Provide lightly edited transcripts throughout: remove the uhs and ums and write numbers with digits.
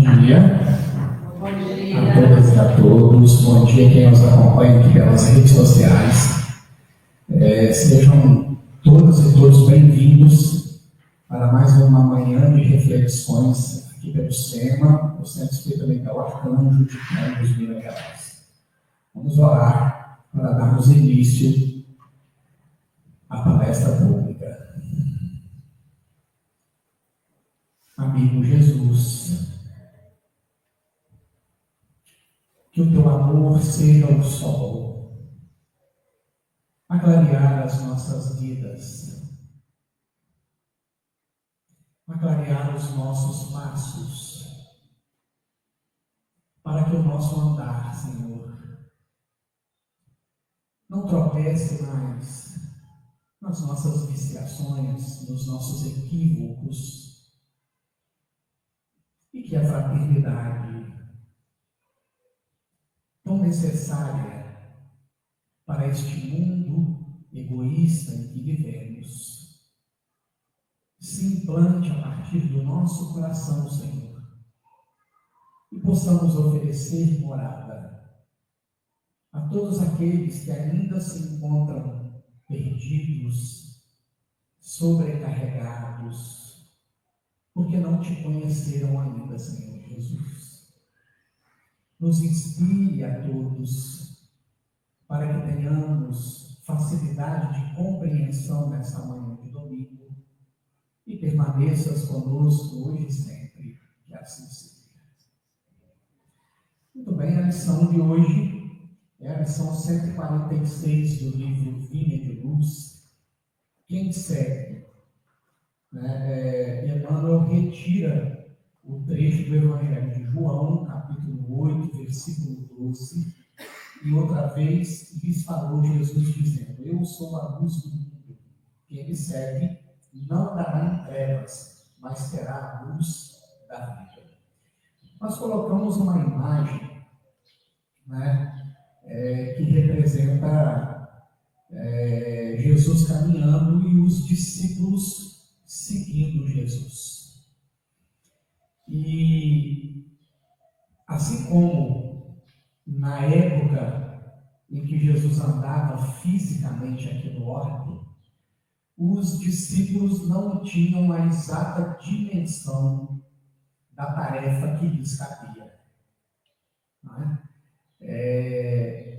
dia. Bom dia A todas e a todos. Bom dia quem nos acompanha aqui pelas redes sociais. Sejam todas e todos bem-vindos para mais uma manhã de reflexões aqui pelo SEMA, o Centro Espírita Arcanjo de Campos, Minas Gerais. Vamos orar para darmos início à palestra pública. Amigo Jesus, que o teu amor seja o sol a clarear as nossas vidas, a clarear os nossos passos, para que o nosso andar, Senhor, não tropece mais nas nossas viciações, nos nossos equívocos, e que a fraternidade tão necessária para este mundo egoísta em que vivemos se implante a partir do nosso coração, Senhor, e possamos oferecer morada a todos aqueles que ainda se encontram perdidos, sobrecarregados, porque não te conheceram ainda, Senhor Jesus. Nos inspire a todos para que tenhamos facilidade de compreensão nessa manhã de domingo e permaneças conosco hoje e sempre, que assim seja. Muito bem, a lição de hoje é a lição 146 do livro Vinha de Luz. Quem segue? Emmanuel retira o trecho do Evangelho de João, capítulo 8, versículo 12, e outra vez lhes falou Jesus dizendo: eu sou a luz do mundo, quem me segue não andará em trevas, mas terá a luz da vida. Nós colocamos uma imagem que representa Jesus caminhando e os discípulos seguindo Jesus. E assim como na época em que Jesus andava fisicamente aqui no orbe, os discípulos não tinham a exata dimensão da tarefa que lhes cabia.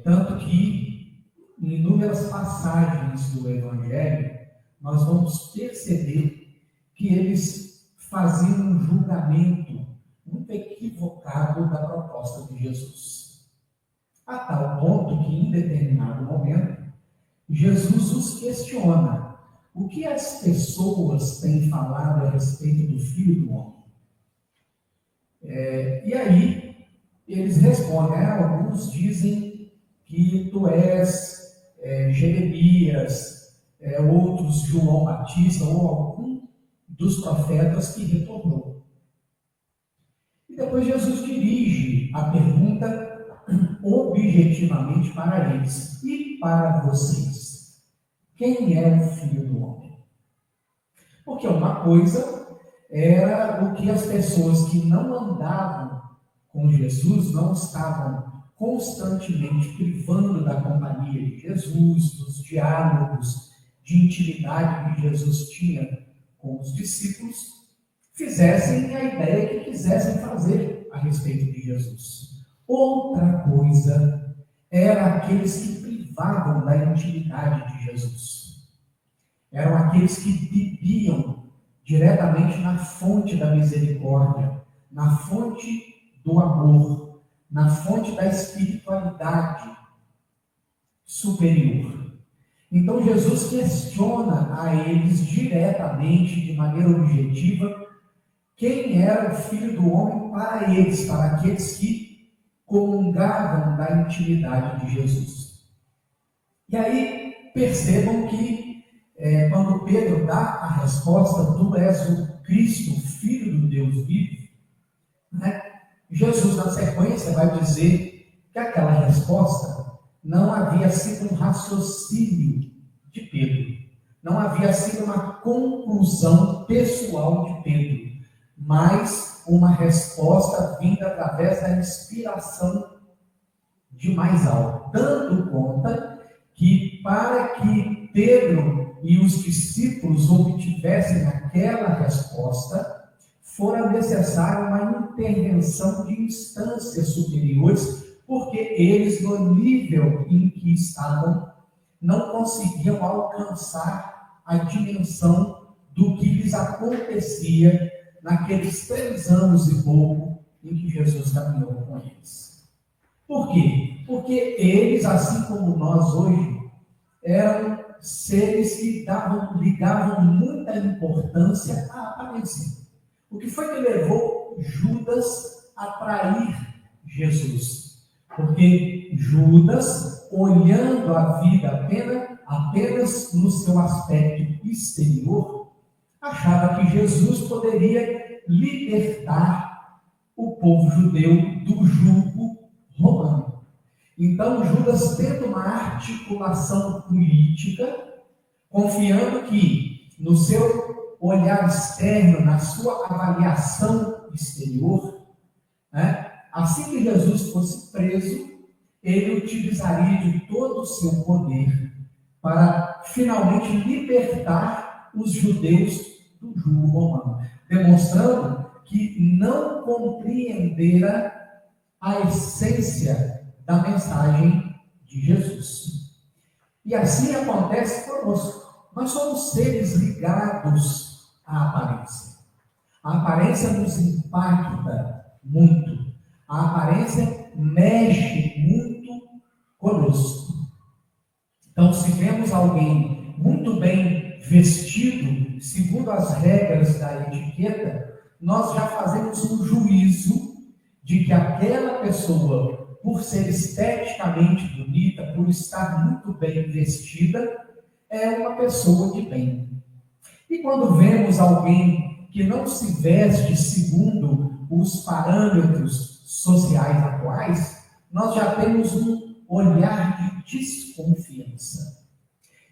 Tanto que em inúmeras passagens do Evangelho nós vamos perceber que eles faziam um julgamento muito equivocado da proposta de Jesus. A tal ponto que, em determinado momento, Jesus os questiona: o que as pessoas têm falado a respeito do Filho do Homem? E aí, eles respondem: alguns dizem que tu és Jeremias, outros João Batista, ou algum dos profetas que retornou. E depois Jesus dirige a pergunta objetivamente para eles: e para vocês, quem é o Filho do Homem? Porque uma coisa era o que as pessoas que não andavam com Jesus, não estavam constantemente privando da companhia de Jesus, dos diálogos de intimidade que Jesus tinha com os discípulos, fizessem a ideia que quisessem fazer a respeito de Jesus. Outra coisa era aqueles que privavam da intimidade de Jesus. Eram aqueles que bebiam diretamente na fonte da misericórdia, na fonte do amor, na fonte da espiritualidade superior. Então Jesus questiona a eles diretamente, de maneira objetiva, quem era o Filho do Homem para eles, para aqueles que comungavam da intimidade de Jesus. E aí percebam que quando Pedro dá a resposta: tu és o Cristo, o Filho do Deus vivo, Jesus na sequência vai dizer que aquela resposta não havia sido um raciocínio de Pedro, não havia sido uma conclusão pessoal de Pedro, mas uma resposta vinda através da inspiração de mais alto, dando conta que para que Pedro e os discípulos obtivessem aquela resposta, fora necessária uma intervenção de instâncias superiores, porque eles, no nível em que estavam, não conseguiam alcançar a dimensão do que lhes acontecia naqueles 3 anos e pouco em que Jesus caminhou com eles. Por quê? Porque eles, assim como nós hoje, eram seres que ligavam muita importância à aparência. O que foi que levou Judas a trair Jesus? Porque Judas, olhando a vida apenas no seu aspecto exterior, achava que Jesus poderia libertar o povo judeu do jugo romano. Então Judas tenta uma articulação política, confiando que no seu olhar externo, na sua avaliação exterior, assim que Jesus fosse preso, ele utilizaria de todo o seu poder para finalmente libertar os judeus do jugo romano, demonstrando que não compreendera a essência da mensagem de Jesus. E assim acontece conosco. Nós somos seres ligados à aparência. A aparência nos impacta muito. A aparência mexe muito conosco. Então, se vemos alguém muito bem vestido, segundo as regras da etiqueta, nós já fazemos um juízo de que aquela pessoa, por ser esteticamente bonita, por estar muito bem vestida, é uma pessoa de bem. E quando vemos alguém que não se veste segundo os parâmetros sociais atuais, nós já temos um olhar de desconfiança.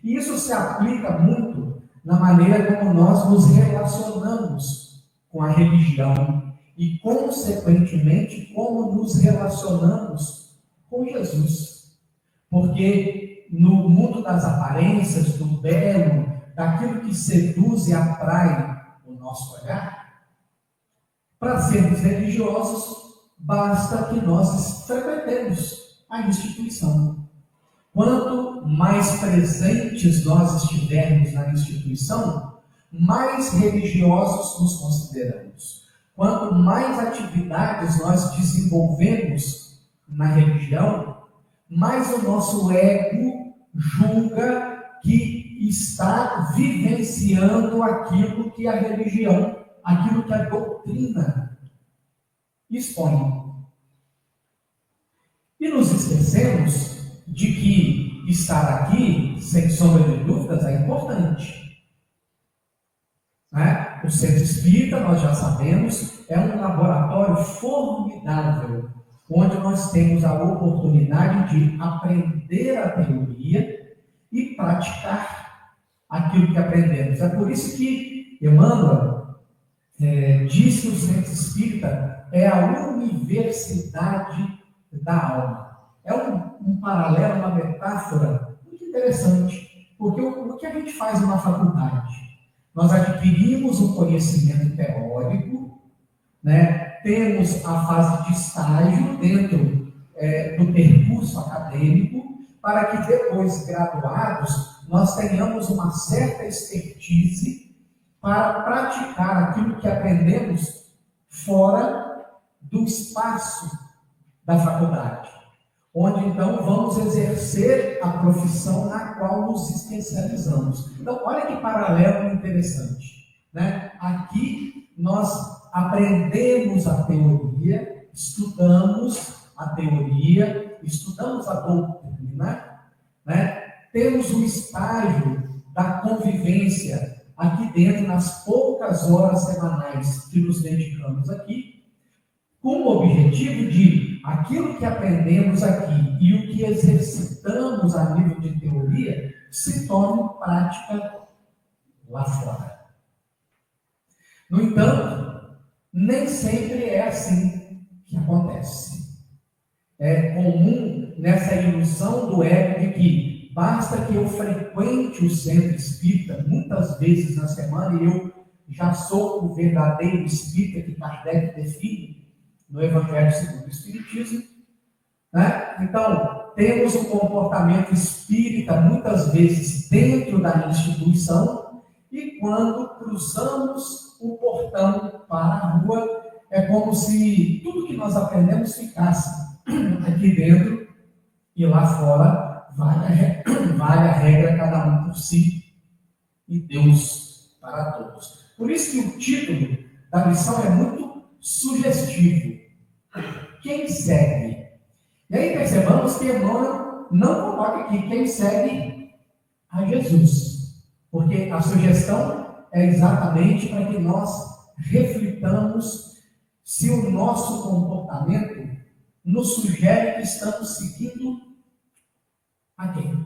E isso se aplica muito na maneira como nós nos relacionamos com a religião e, consequentemente, como nos relacionamos com Jesus. Porque no mundo das aparências, do belo, daquilo que seduz e atrai o nosso olhar, para sermos religiosos, basta que nós frequentemos a instituição. Quanto mais presentes nós estivermos na instituição, mais religiosos nos consideramos. Quanto mais atividades nós desenvolvemos na religião, mais o nosso ego julga que está vivenciando aquilo que a religião, aquilo que a doutrina expõe. E nos esquecemos de que estar aqui, sem sombra de dúvidas, é importante. O Centro Espírita, nós já sabemos, é um laboratório formidável, onde nós temos a oportunidade de aprender a teoria e praticar aquilo que aprendemos. É por isso que Emmanuel diz que o Centro Espírita é a universidade da alma. É um paralelo, uma metáfora muito interessante, porque o que a gente faz numa faculdade? Nós adquirimos um conhecimento teórico, temos a fase de estágio dentro do percurso acadêmico, para que depois, graduados, nós tenhamos uma certa expertise para praticar aquilo que aprendemos fora do espaço da faculdade, onde então vamos exercer a profissão na qual nos especializamos. Então, olha que paralelo interessante, Aqui nós aprendemos a teoria, estudamos a teoria, estudamos a doutrina, temos o estágio da convivência aqui dentro, nas poucas horas semanais que nos dedicamos aqui, com o objetivo de aquilo que aprendemos aqui e o que exercitamos a nível de teoria se torne prática lá fora. No entanto, Nem sempre é assim que acontece. É comum nessa ilusão do ego de que basta que eu frequente o centro espírita muitas vezes na semana e eu já sou o verdadeiro espírita que Kardec define no Evangelho segundo o Espiritismo, né? Então, temos um comportamento espírita muitas vezes dentro da instituição e quando cruzamos o portão para a rua, é como se tudo que nós aprendemos ficasse aqui dentro e lá fora vale a regra, cada um por si e Deus para todos. Por isso que o título da lição é muito sugestivo. Quem segue? E aí percebamos que Emmanuel não coloca aqui quem segue a Jesus, porque a sugestão é exatamente para que nós reflitamos se o nosso comportamento nos sugere que estamos seguindo a quem?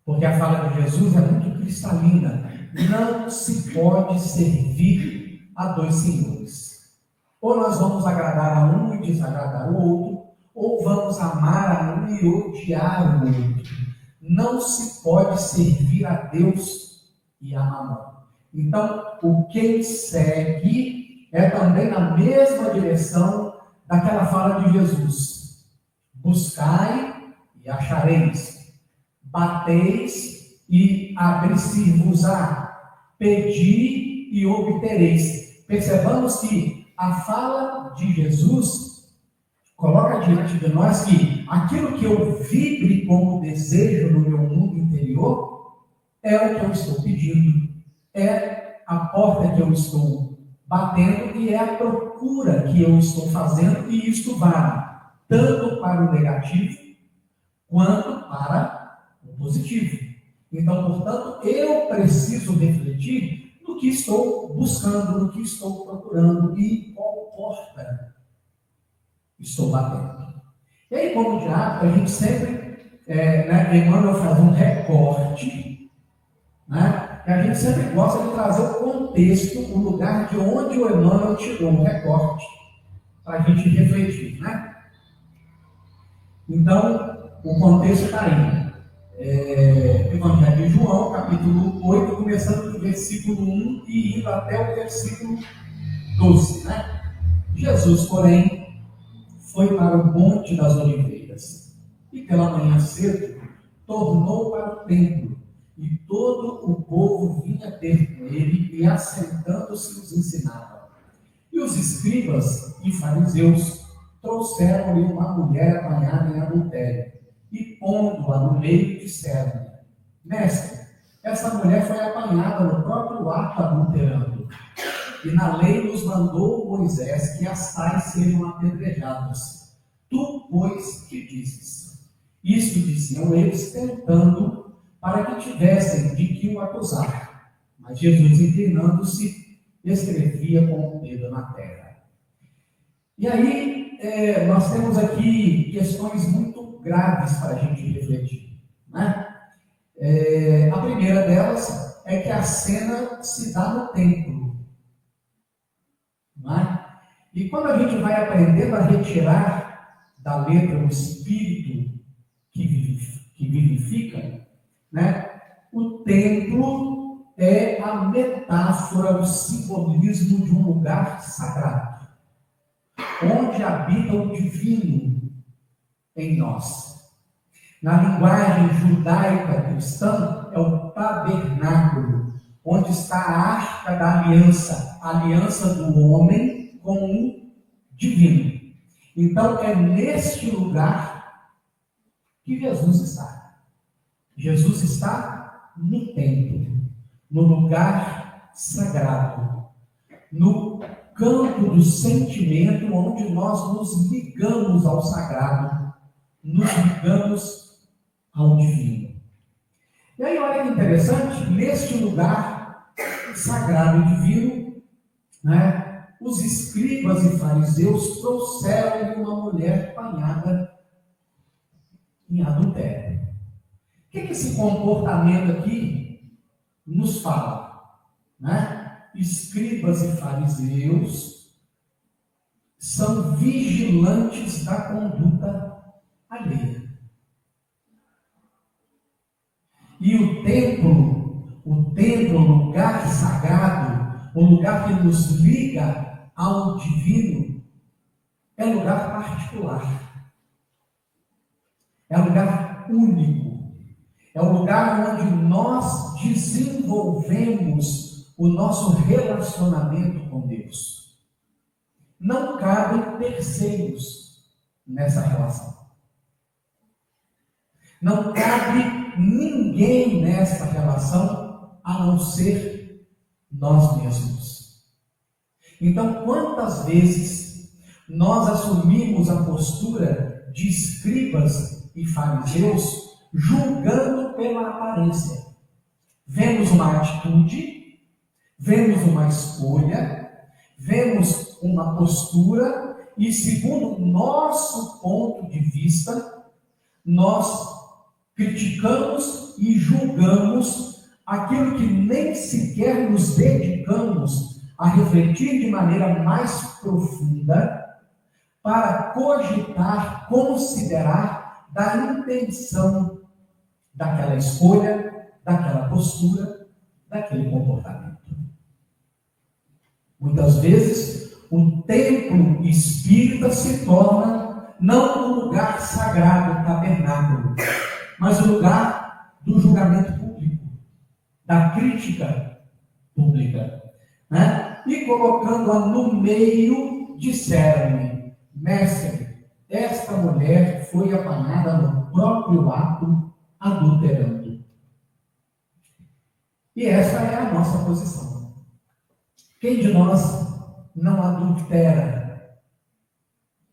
Porque a fala de Jesus é muito cristalina. Não se pode servir a dois senhores. Ou nós vamos agradar a um e desagradar o outro, ou vamos amar a um e odiar o outro. Não se pode servir a Deus e a Mamon. Então, o quem segue é também na mesma direção daquela fala de Jesus. Buscai e achareis. Bateis e abrir-se-vos-á. Pedi e obtereis. Percebamos que a fala de Jesus coloca diante de nós que aquilo que eu vibre como desejo no meu mundo interior é o que eu estou pedindo, é a porta que eu estou batendo e é a procura que eu estou fazendo, e isto vale tanto para o negativo quanto para o positivo. Então, portanto, eu preciso refletir no que estou buscando, no que estou procurando e qual porta estou batendo. E aí, como de hábito, a gente sempre, Emmanuel faz um recorte, né? E a gente sempre gosta de trazer o contexto, o lugar de onde o Emmanuel tirou o recorte, para a gente refletir, né? Então, o contexto está aí. Evangelho de João, capítulo 8, começando do versículo 1 e indo até o versículo 12, né? Jesus, porém, foi para o Monte das Oliveiras, e pela manhã cedo tornou para o templo, e todo o povo vinha ter com ele, e assentando-se os ensinava. E os escribas e fariseus trouxeram-lhe uma mulher apanhada em adultério, e pondo-a no meio, disseram-lhe: Mestre, essa mulher foi apanhada no próprio ato adulterando, e na lei nos mandou Moisés que as tais sejam apedrejadas. Tu, pois, que dizes? Isto diziam eles, tentando, para que tivessem de que o acusar. Mas Jesus, inclinando-se, escrevia com o dedo na terra. E aí, nós temos aqui questões muito graves para a gente refletir, né? A primeira delas é que a cena se dá no templo, não é? E quando a gente vai aprendendo a retirar da letra o espírito que vivifica, né? O templo é a metáfora, o simbolismo de um lugar sagrado, onde habita o divino em nós. Na linguagem judaica cristã, é o tabernáculo, onde está a arca da aliança, a aliança do homem com o divino. Então, é neste lugar que Jesus está. Jesus está no templo, no lugar sagrado, no campo do sentimento, onde nós nos ligamos ao sagrado, nos ligamos ao divino. E aí, olha que interessante, neste lugar sagrado e divino, né, os escribas e fariseus trouxeram uma mulher apanhada em adultério. O que esse comportamento aqui nos fala, né? escribas e fariseus são vigilantes da conduta alheia. E o templo, lugar sagrado, o lugar que nos liga ao divino, é lugar particular. É lugar único. É o lugar onde nós desenvolvemos o nosso relacionamento com Deus. Não cabem terceiros nessa relação. Não cabe ninguém nessa relação a não ser nós mesmos. Então, quantas vezes nós assumimos a postura de escribas e fariseus julgando pela aparência? Vemos uma atitude, vemos uma escolha, vemos uma postura e, segundo o nosso ponto de vista, nós criticamos e julgamos aquilo que nem sequer nos dedicamos a refletir de maneira mais profunda para cogitar, considerar da intenção daquela escolha, daquela postura, daquele comportamento. Muitas vezes, o templo espírita se torna não um lugar sagrado, tabernáculo, mas o lugar do julgamento público, da crítica pública, né? E colocando-a no meio, disseram-lhe: mestre, esta mulher foi apanhada no próprio ato, adulterando. E essa é a nossa posição. Quem de nós não adultera?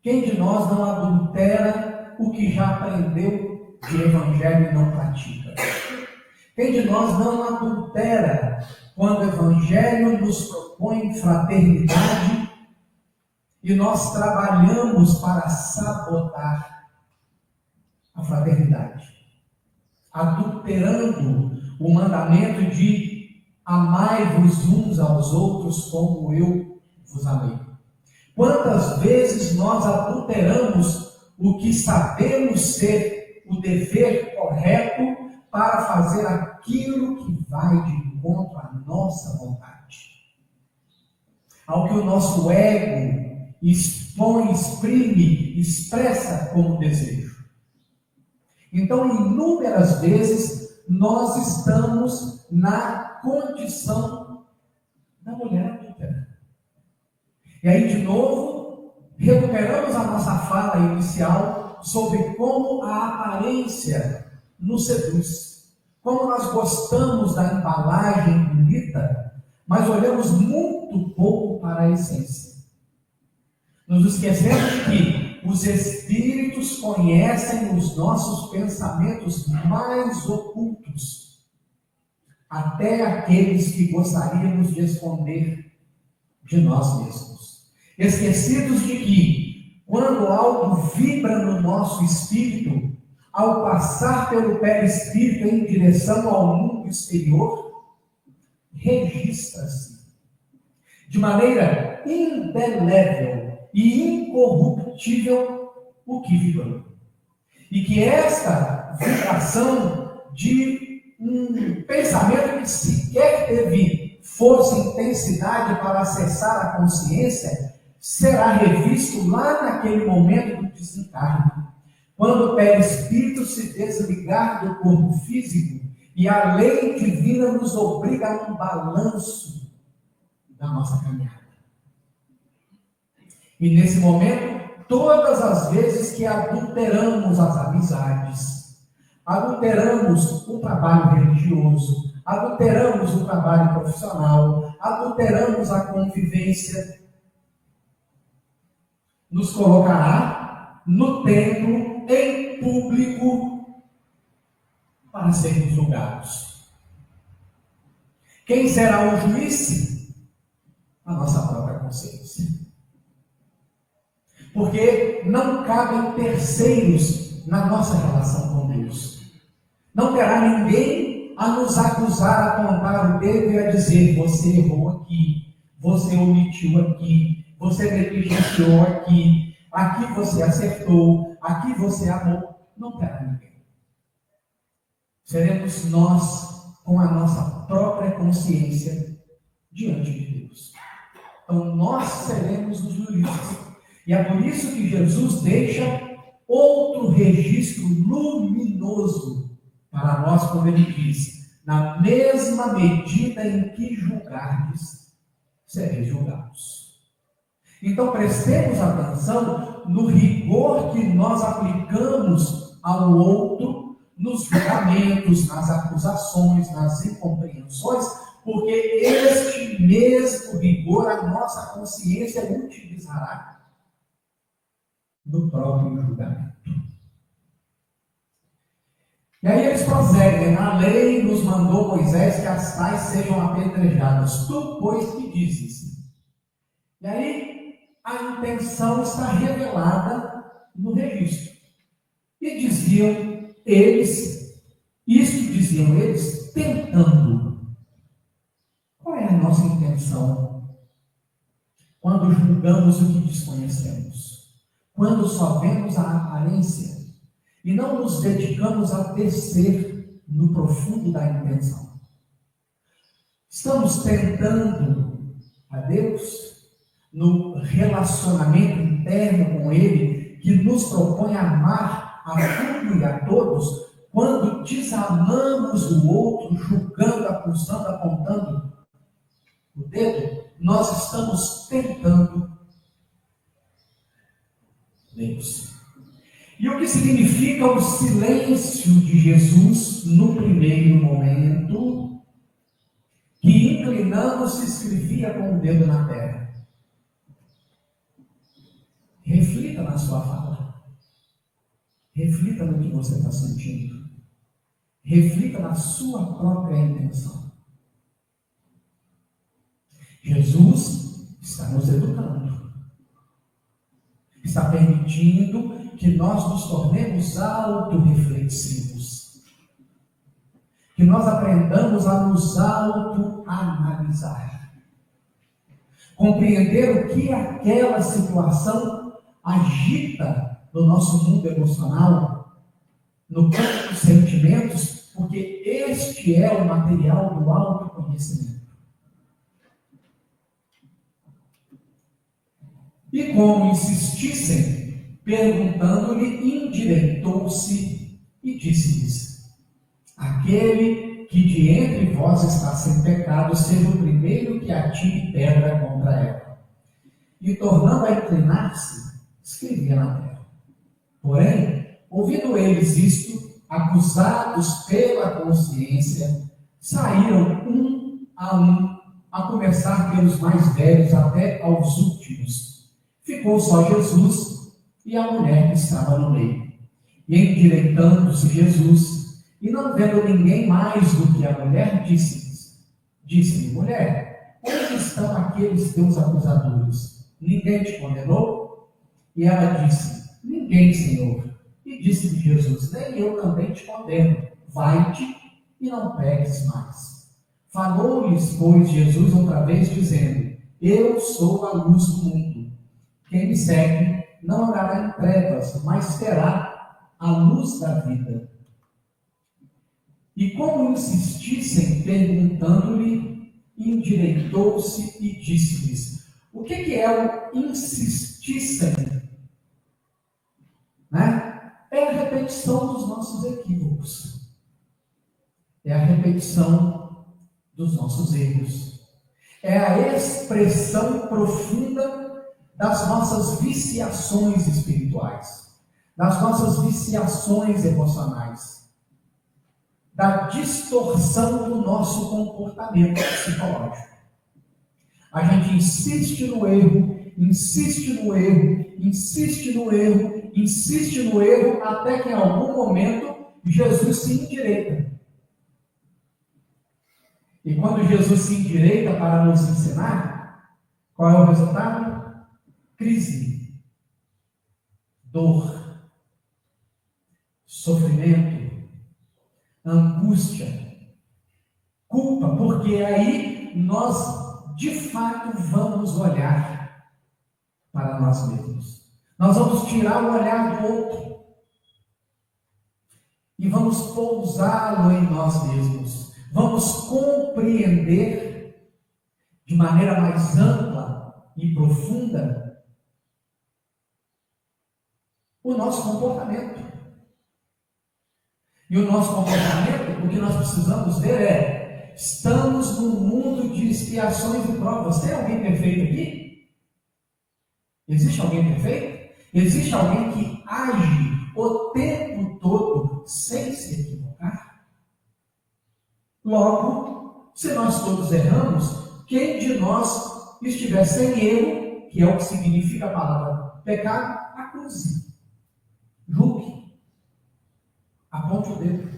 Quem de nós não adultera o que já aprendeu de evangelho e não pratica? Quem de nós não adultera quando o evangelho nos propõe fraternidade e nós trabalhamos para sabotar a fraternidade, adulterando o mandamento de amai-vos uns aos outros como eu vos amei? Quantas vezes nós adulteramos o que sabemos ser o dever correto para fazer aquilo que vai de encontro à nossa vontade, ao que o nosso ego expõe, exprime, expressa como desejo? Então, inúmeras vezes, nós estamos na condição da mulher adúltera. E aí, de novo, recuperamos a nossa fala inicial sobre como a aparência nos seduz. Como nós gostamos da embalagem bonita, mas olhamos muito pouco para a essência. Nos esquecemos de que os espíritos conhecem os nossos pensamentos mais ocultos, até aqueles que gostaríamos de esconder de nós mesmos. Esquecidos de que, quando algo vibra no nosso espírito, ao passar pelo perispírito em direção ao mundo exterior, registra-se de maneira indelével e incorruptível o que vibrou. E que esta vibração de um pensamento que sequer teve força e intensidade para acessar a consciência, será revisto lá naquele momento do desencarne, quando o perispírito se desligar do corpo físico e a lei divina nos obriga a um balanço da nossa caminhada. E nesse momento, todas as vezes que adulteramos as amizades, adulteramos o trabalho religioso, adulteramos o trabalho profissional, adulteramos a convivência, nos colocará no templo, em público, para sermos julgados. Quem será o juiz? A nossa própria consciência. Porque não cabem terceiros na nossa relação com Deus. Não terá ninguém a nos acusar, a apontar o dedo e a dizer: você errou aqui, você omitiu aqui, você negligenciou aqui, aqui você acertou, aqui você amou. Não terá ninguém. Seremos nós com a nossa própria consciência diante de Deus. Então nós seremos os juízes. E é por isso que Jesus deixa outro registro luminoso para nós, quando ele diz: na mesma medida em que julgardes, sereis julgados. Então prestemos atenção no rigor que nós aplicamos ao outro, nos julgamentos, nas acusações, nas incompreensões, porque este mesmo rigor a nossa consciência utilizará no próprio julgamento. E aí eles prosseguem: a lei nos mandou Moisés que as tais sejam apedrejadas, tu, pois, que dizes? E aí a intenção está revelada no registro. E diziam eles, tentando. Qual é a nossa intenção quando julgamos o que desconhecemos? Quando só vemos a aparência e não nos dedicamos a descer no profundo da intenção. Estamos tentando a Deus no relacionamento interno com Ele, que nos propõe amar a tudo e a todos, quando desamamos o outro, julgando, acusando, apontando o dedo, nós estamos tentando Deus. E o que significa o silêncio de Jesus no primeiro momento, que inclinando-se escrevia com o dedo na terra? Reflita na sua fala. Reflita no que você está sentindo. Reflita na sua própria intenção. Jesus está nos educando. Está permitindo que nós nos tornemos autorreflexivos. Que nós aprendamos a nos autoanalisar. Compreender o que aquela situação agita no nosso mundo emocional, no campo dos sentimentos, porque este é o material do autoconhecimento. E como insistissem, perguntando-lhe, endireitou-se e disse-lhes: aquele que de entre vós está sem pecado, seja o primeiro que atire pedra contra ela. E tornando a inclinar-se, escrevia na terra. Porém, ouvindo eles isto, acusados pela consciência, saíram um, a começar pelos mais velhos até aos últimos. Ficou só Jesus e a mulher que estava no meio. E endireitando-se Jesus, e não vendo ninguém mais do que a mulher, disse-lhe: mulher, onde estão aqueles teus acusadores? Ninguém te condenou? E ela disse: ninguém, Senhor. E disse-lhe Jesus: nem eu também te condeno. Vai-te e não peques mais. Falou-lhes, pois, Jesus outra vez, dizendo: eu sou a luz do mundo. Quem me segue não andará em trevas, mas terá a luz da vida. E como insistissem, perguntando-lhe, endireitou-se e disse-lhes: o que é o insistissem? Né? É a repetição dos nossos equívocos. É a repetição dos nossos erros. É a expressão profunda das nossas viciações espirituais, das nossas viciações emocionais, da distorção do nosso comportamento psicológico. A gente insiste no erro, insiste no erro, insiste no erro, insiste no erro, até que em algum momento Jesus se endireita. E quando Jesus se endireita para nos ensinar, qual é o resultado? Crise, dor, sofrimento, angústia, culpa, porque aí nós, de fato, vamos olhar para nós mesmos. Nós vamos tirar o olhar do outro e vamos pousá-lo em nós mesmos. Vamos compreender de maneira mais ampla e profunda o nosso comportamento. E o nosso comportamento, o que nós precisamos ver é: estamos num mundo de expiações e provas. Tem alguém perfeito aqui? Existe alguém perfeito? Existe alguém que age o tempo todo sem se equivocar? Logo, se nós todos erramos, quem de nós estiver sem erro, que é o que significa a palavra pecado, acuse, julgue, aponte o dedo.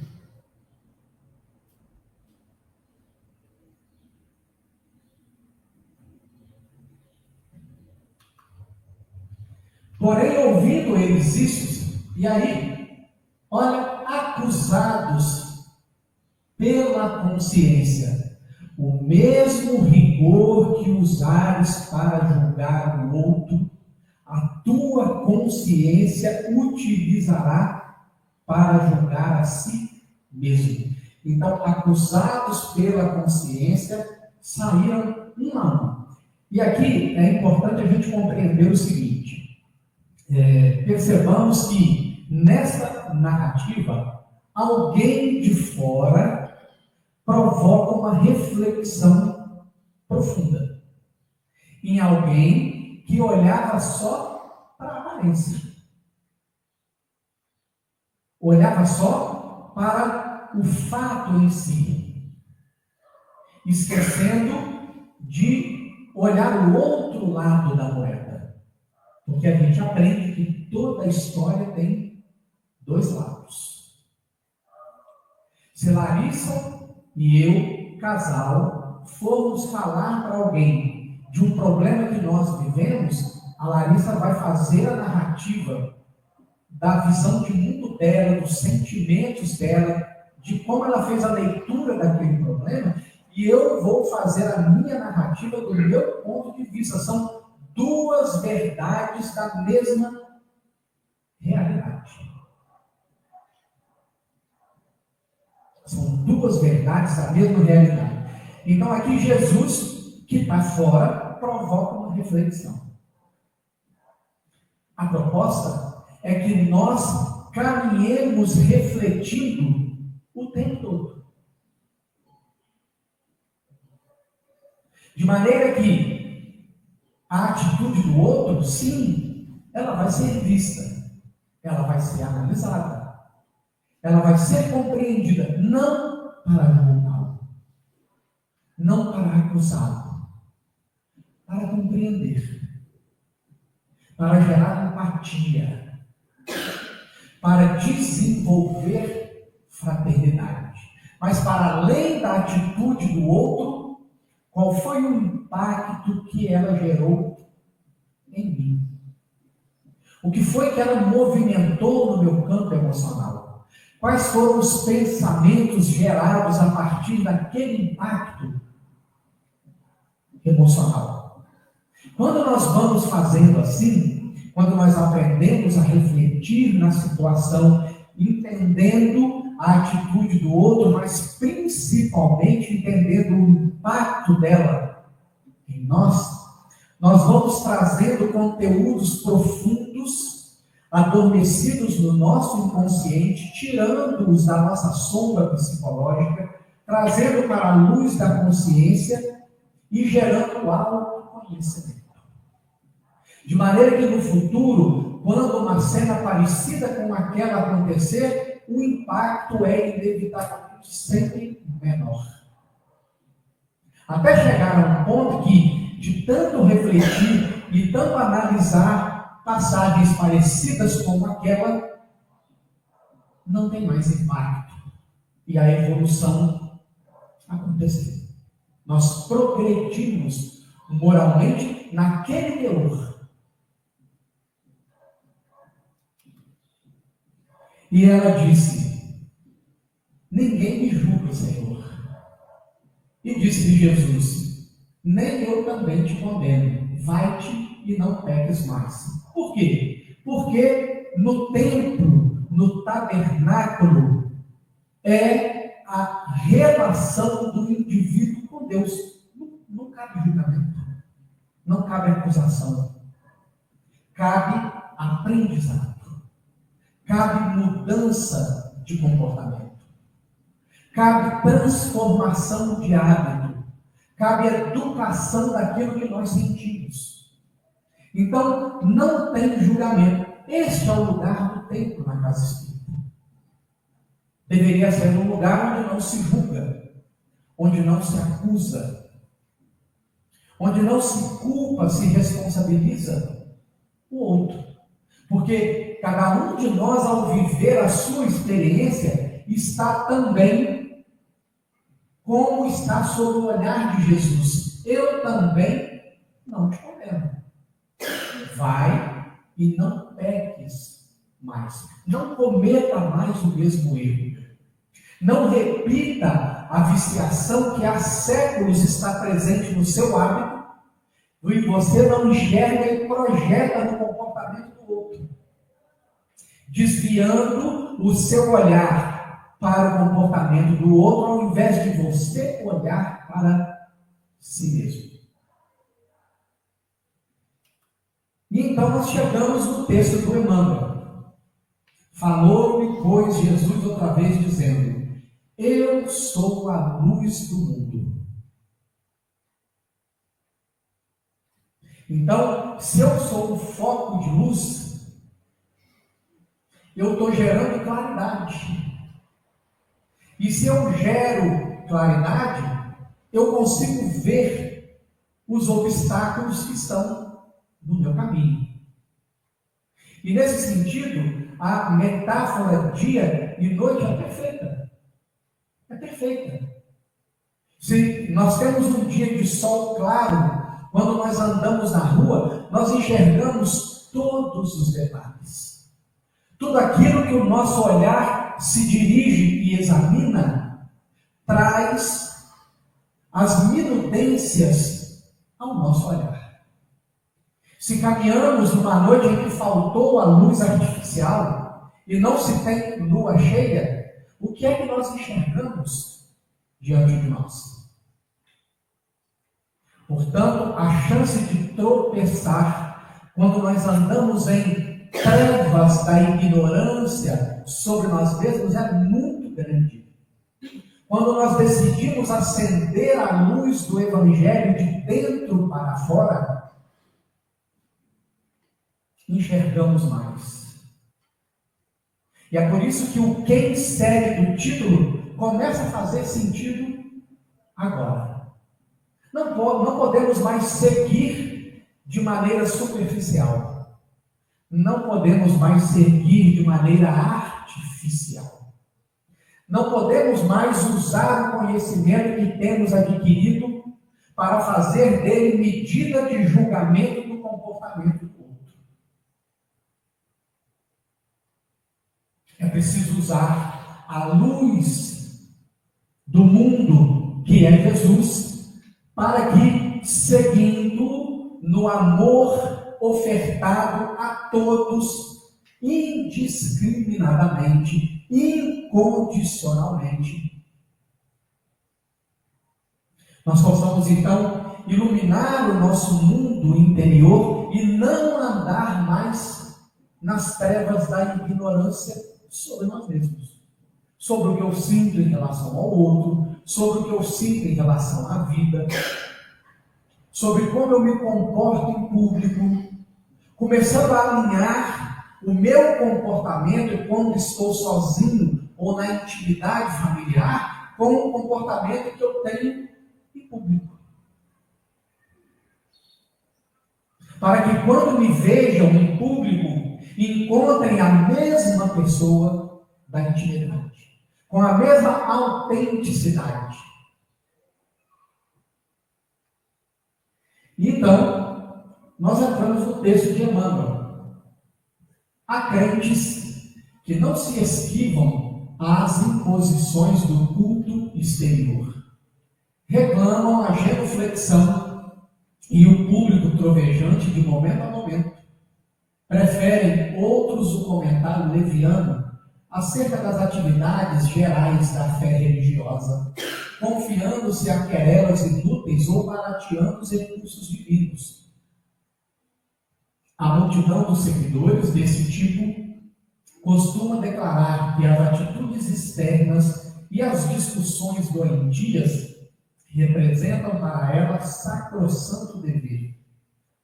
Porém, ouvindo eles isso, e aí, olha, acusados pela consciência, o mesmo rigor que usares para julgar o outro, a tua consciência utilizará para julgar a si mesmo. Então, acusados pela consciência, saíram um a um. E aqui é importante a gente compreender o seguinte: percebamos que nessa narrativa, alguém de fora provoca uma reflexão profunda em alguém que olhava só para a aparência, olhava só para o fato em si, esquecendo de olhar o outro lado da moeda. Porque a gente aprende que toda a história tem dois lados. Se Larissa e eu, casal, formos falar para alguém de um problema que nós vivemos, a Larissa vai fazer a narrativa da visão de mundo dela, dos sentimentos dela, de como ela fez a leitura daquele problema, e eu vou fazer a minha narrativa do meu ponto de vista. São duas verdades da mesma realidade. São duas verdades da mesma realidade. Então aqui Jesus, que está fora, provoca uma reflexão. A proposta é que nós caminhemos refletindo o tempo todo. De maneira que a atitude do outro, sim, ela vai ser vista, ela vai ser analisada, ela vai ser compreendida, não para julgá-lo, não para acusá-lo, para compreender, para gerar empatia, para desenvolver fraternidade. Mas para além da atitude do outro, qual foi o impacto que ela gerou em mim? O que foi que ela movimentou no meu campo emocional? Quais foram os pensamentos gerados a partir daquele impacto emocional? Quando nós vamos fazendo assim, quando nós aprendemos a refletir na situação, entendendo a atitude do outro, mas principalmente entendendo o impacto dela em nós vamos trazendo conteúdos profundos, adormecidos no nosso inconsciente, tirando-os da nossa sombra psicológica, trazendo para a luz da consciência e gerando autoconhecimento. De maneira que no futuro, quando uma cena parecida com aquela acontecer, o impacto é inevitavelmente sempre menor. Até chegar a um ponto que, de tanto refletir e tanto analisar passagens parecidas com aquela, não tem mais impacto. E a evolução aconteceu. Nós progredimos moralmente naquele teor. E ela disse: ninguém me julga, Senhor. E disse-lhe Jesus: nem eu também te condeno, vai-te e não peques mais. Por quê? Porque no templo, no tabernáculo, é a relação do indivíduo com Deus. Não cabe julgamento, não cabe acusação, cabe aprendizado, cabe mudança de comportamento, cabe transformação de hábito, cabe educação daquilo que nós sentimos. Então, não tem julgamento. Este é o lugar do templo na casa espírita. Deveria ser um lugar onde não se julga, onde não se acusa, onde não se culpa, se responsabiliza o outro. Porque cada um de nós, ao viver a sua experiência, está também como está sob o olhar de Jesus. Eu também não te condeno. Vai e não peques mais. Não cometa mais o mesmo erro. Não repita a viciação que há séculos está presente no seu hábito e você não enxerga e projeta no comportamento do outro, desviando o seu olhar para o comportamento do outro, ao invés de você olhar para si mesmo. E então nós chegamos no texto do Emmanuel. Falou-me, pois, Jesus outra vez, dizendo: eu sou a luz do mundo. Então, se eu sou um foco de luz, eu estou gerando claridade. E se eu gero claridade, eu consigo ver os obstáculos que estão no meu caminho. E nesse sentido, a metáfora dia e noite é perfeita. É perfeita. Se nós temos um dia de sol claro, quando nós andamos na rua, nós enxergamos todos os detalhes. Tudo aquilo que o nosso olhar se dirige e examina, traz as minudências ao nosso olhar. Se caminhamos numa noite em que faltou a luz artificial e não se tem lua cheia, o que é que nós enxergamos diante de nós? Portanto, a chance de tropeçar quando nós andamos em trevas da ignorância sobre nós mesmos é muito grande. Quando nós decidimos acender a luz do Evangelho de dentro para fora, enxergamos mais. E é por isso que o quem segue do título começa a fazer sentido agora. Não podemos mais seguir de maneira superficial. Não podemos mais seguir de maneira artificial. Não podemos mais usar o conhecimento que temos adquirido para fazer dele medida de julgamento do comportamento do outro. É preciso usar a luz do mundo, que é Jesus, para que, seguindo no amor ofertado a todos, indiscriminadamente, incondicionalmente, nós possamos então iluminar o nosso mundo interior e não andar mais nas trevas da ignorância sobre nós mesmos, sobre o que eu sinto em relação ao outro, sobre o que eu sinto em relação à vida, sobre como eu me comporto em público, começando a alinhar o meu comportamento quando estou sozinho ou na intimidade familiar com o comportamento que eu tenho em público. Para que quando me vejam em público, encontrem a mesma pessoa da intimidade, com a mesma autenticidade. Então, nós entramos no texto de Emmanuel. Há crentes que não se esquivam às imposições do culto exterior. Reclamam reclamam a genuflexão e o público trovejante de momento a momento. Preferem outros o comentário leviano acerca das atividades gerais da fé religiosa, confiando-se a querelas inúteis ou barateando os recursos divinos. A multidão dos seguidores desse tipo costuma declarar que as atitudes externas e as discussões doentias representam para ela sacrossanto dever.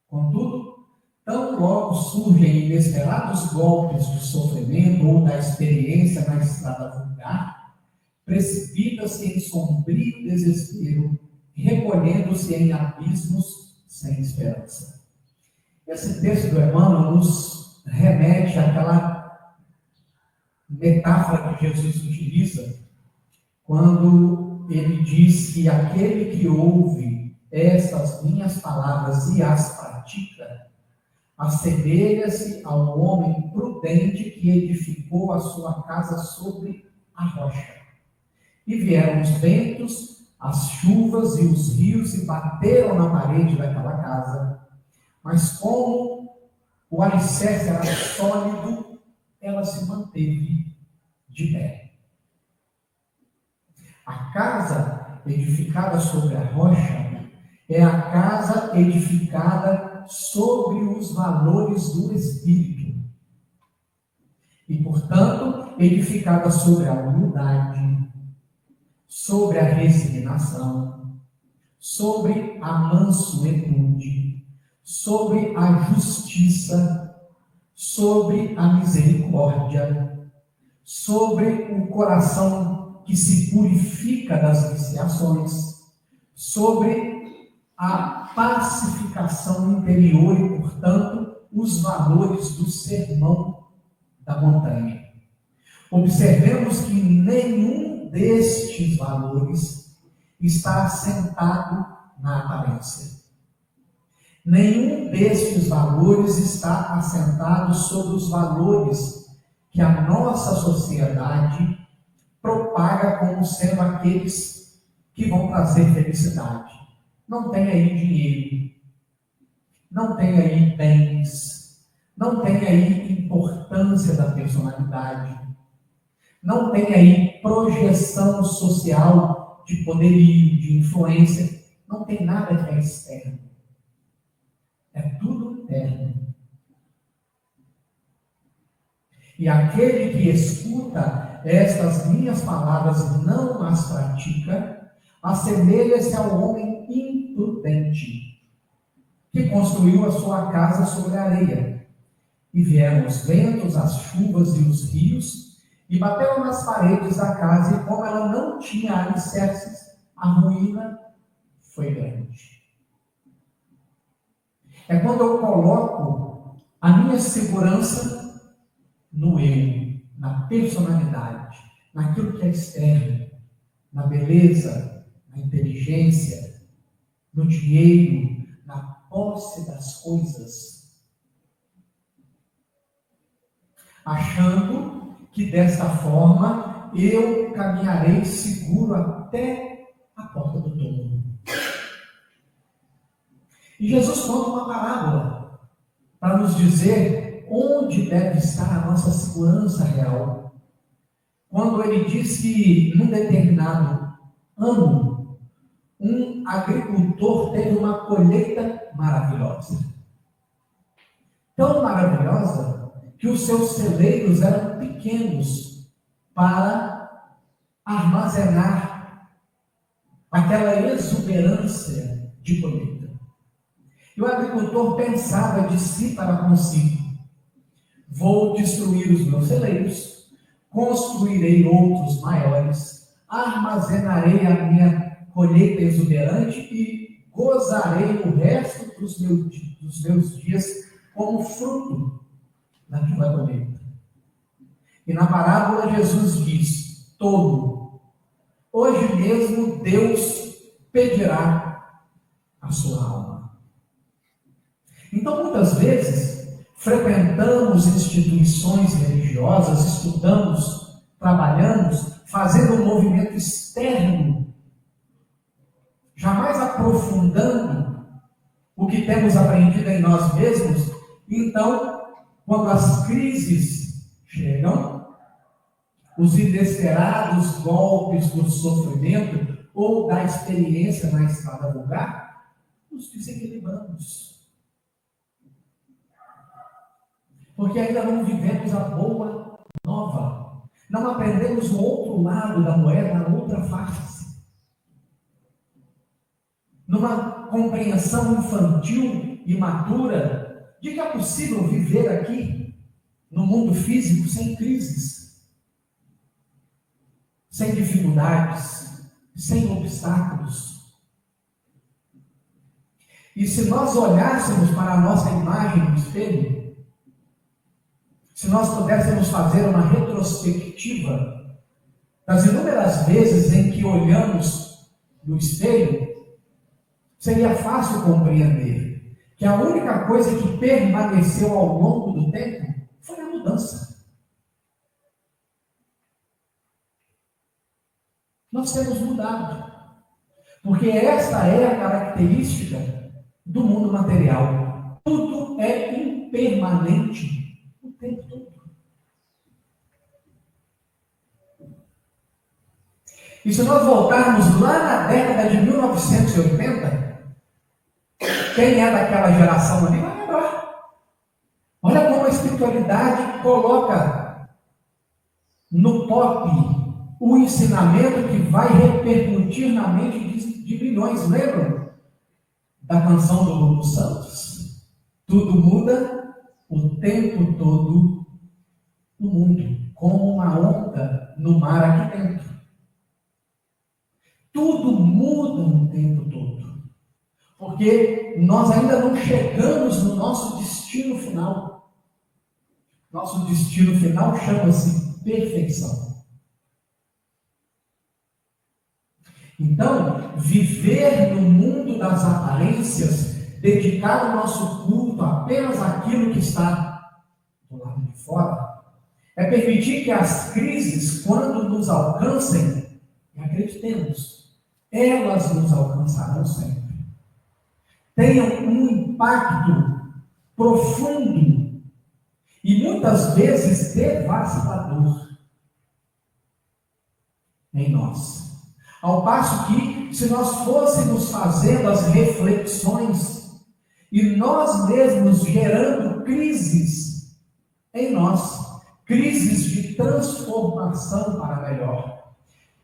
Contudo, tão logo surgem inesperados golpes de sofrimento ou da experiência na estrada vulgar, precipita-se em sombrio desespero, recolhendo-se em abismos sem esperança. Esse texto do Emmanuel nos remete àquela metáfora que Jesus utiliza quando ele diz que aquele que ouve estas minhas palavras e as pratica, assemelha-se ao homem prudente que edificou a sua casa sobre a rocha. E vieram os ventos, as chuvas e os rios e bateram na parede daquela casa. Mas como o alicerce era sólido, ela se manteve de pé. A casa edificada sobre a rocha é a casa edificada sobre os valores do Espírito. E, portanto, edificada sobre a humildade, sobre a resignação, sobre a mansuetude, sobre a justiça, sobre a misericórdia, sobre o coração que se purifica das viciações, sobre a pacificação interior e, portanto, os valores do sermão da montanha. Observemos que nenhum destes valores está assentado na aparência. Nenhum destes valores está assentado sobre os valores que a nossa sociedade propaga como sendo aqueles que vão trazer felicidade. Não tem aí dinheiro, não tem aí bens, não tem aí importância da personalidade, não tem aí projeção social de poderio, de influência, não tem nada que é externo. É tudo interno. E aquele que escuta estas minhas palavras e não as pratica, assemelha-se ao homem imprudente, que construiu a sua casa sobre a areia. E vieram os ventos, as chuvas e os rios, e bateram nas paredes da casa, e como ela não tinha alicerces, a ruína foi grande. É quando eu coloco a minha segurança no eu, na personalidade, naquilo que é externo, na beleza, na inteligência, no dinheiro, na posse das coisas, achando que desta forma eu caminharei seguro até a porta do túmulo. E Jesus conta uma parábola para nos dizer onde deve estar a nossa segurança real. Quando ele diz que num determinado ano, um agricultor teve uma colheita maravilhosa. Tão maravilhosa que os seus celeiros eram pequenos para armazenar aquela exuberância de colheita. E o agricultor pensava de si para consigo: vou destruir os meus celeiros, construirei outros maiores, armazenarei a minha colheita exuberante e gozarei o resto dos meus dias como fruto daquela colheita. E na parábola Jesus diz: tolo, hoje mesmo Deus pedirá a sua alma. Então, muitas vezes, frequentamos instituições religiosas, estudamos, trabalhamos, fazendo um movimento externo, jamais aprofundando o que temos aprendido em nós mesmos, então, quando as crises chegam, os inesperados golpes do sofrimento ou da experiência na escada vulgar, nos desequilibramos. Porque ainda não vivemos a boa nova. Não aprendemos o outro lado da moeda, a outra face. Numa compreensão infantil e imatura de que é possível viver aqui, no mundo físico, sem crises, sem dificuldades, sem obstáculos. E se nós olhássemos para a nossa imagem no espelho, se nós pudéssemos fazer uma retrospectiva das inúmeras vezes em que olhamos no espelho, seria fácil compreender que a única coisa que permaneceu ao longo do tempo foi a mudança. Nós temos mudado, porque esta é a característica do mundo material. Tudo é impermanente o tempo todo. E se nós voltarmos lá na década de 1980, quem é daquela geração ali vai lembrar. Olha como a espiritualidade coloca no pop o ensinamento que vai repercutir na mente de milhões. Lembram da canção do Lulu Santos? Tudo muda o tempo todo no mundo, como uma onda no mar aqui dentro. Tudo muda o tempo todo, porque nós ainda não chegamos no nosso destino final. Nosso destino final chama-se perfeição. Então, viver no mundo das aparências, dedicar o nosso culto apenas àquilo que está do lado de fora, é permitir que as crises, quando nos alcancem, e acreditemos, elas nos alcançarão sempre, tenham um impacto profundo e muitas vezes devastador em nós. Ao passo que, se nós fôssemos fazendo as reflexões e nós mesmos gerando crises em nós, crises de transformação para melhor,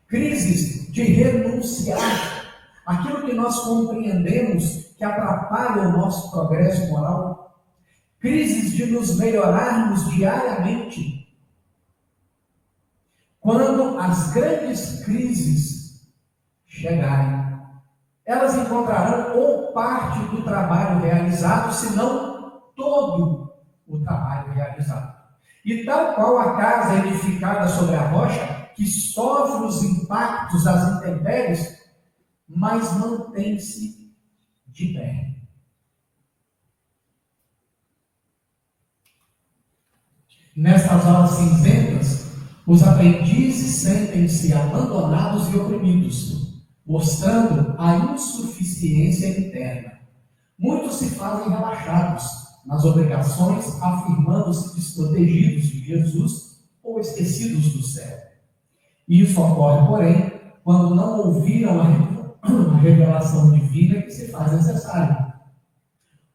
crises de renunciar aquilo que nós compreendemos que atrapalha o nosso progresso moral, crises de nos melhorarmos diariamente. Quando as grandes crises chegarem, elas encontrarão ou parte do trabalho realizado, se não todo o trabalho realizado. E tal qual a casa edificada sobre a rocha, que sofre os impactos das intempéries, mas mantém-se de pé. Nestas horas cinzentas, os aprendizes sentem-se abandonados e oprimidos, mostrando a insuficiência interna. Muitos se fazem relaxados nas obrigações, afirmando-se desprotegidos de Jesus ou esquecidos do céu. Isso ocorre, porém, quando não ouviram a revelação divina que se faz necessária.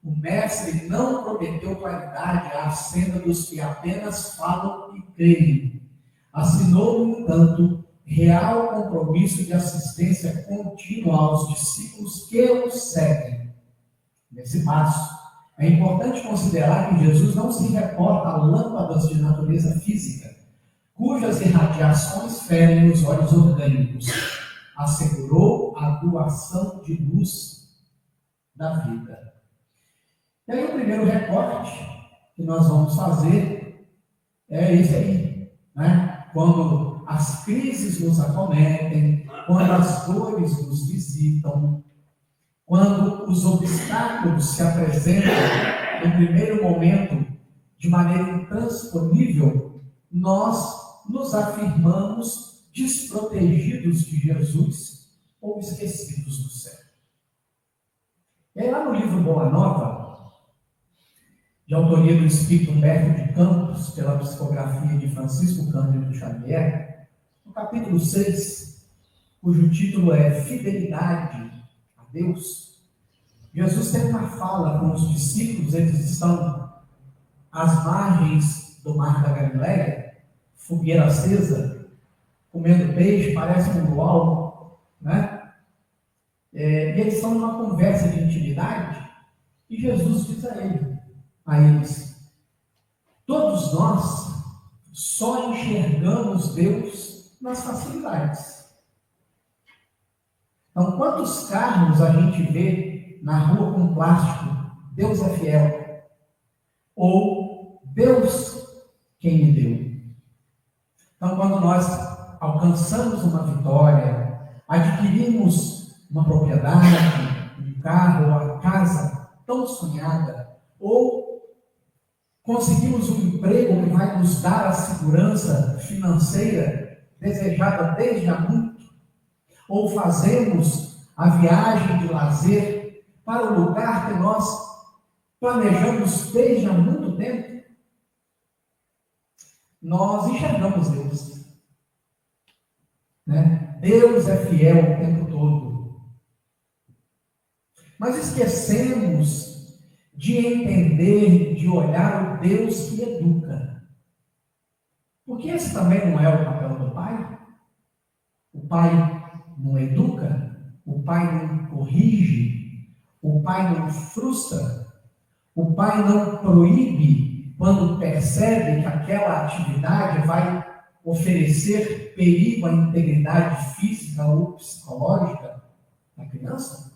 O Mestre não prometeu claridade à senda dos que apenas falam e creem. Assinou, no entanto, real compromisso de assistência contínua aos discípulos que o seguem. Nesse passo, é importante considerar que Jesus não se reporta a lâmpadas de natureza física, cujas irradiações ferem os olhos orgânicos. Assegurou a doação de luz da vida. E aí o primeiro recorte que nós vamos fazer é esse aí, né? Quando as crises nos acometem, quando as dores nos visitam, quando os obstáculos se apresentam no primeiro momento de maneira intransponível, nós nos afirmamos desprotegidos de Jesus ou esquecidos do céu. aí lá no livro Boa Nova, de autoria do Espírito Humberto de Campos, pela psicografia de Francisco Cândido Xavier, no capítulo 6, cujo título é Fidelidade a Deus, Jesus tem uma fala com os discípulos. Eles estão às margens do Mar da Galileia, fogueira acesa, comendo peixe, parece um luau, né? E eles estão numa conversa de intimidade, e Jesus diz a eles, todos nós só enxergamos Deus nas facilidades. Então, quantos carros a gente vê na rua com plástico, Deus é fiel, ou Deus quem me deu. Então, quando nós alcançamos uma vitória, adquirimos uma propriedade, um carro, uma casa tão sonhada, ou conseguimos um emprego que vai nos dar a segurança financeira desejada desde há muito, ou fazemos a viagem de lazer para o lugar que nós planejamos desde há muito tempo, nós enxergamos Deus, né? Deus é fiel o tempo todo. Mas esquecemos de entender, de olhar o Deus que educa. Porque esse também não é o papel do Pai. O Pai não educa, o Pai não corrige, o Pai não frustra, o Pai não proíbe quando percebe que aquela atividade vai oferecer perigo à integridade física ou psicológica da criança.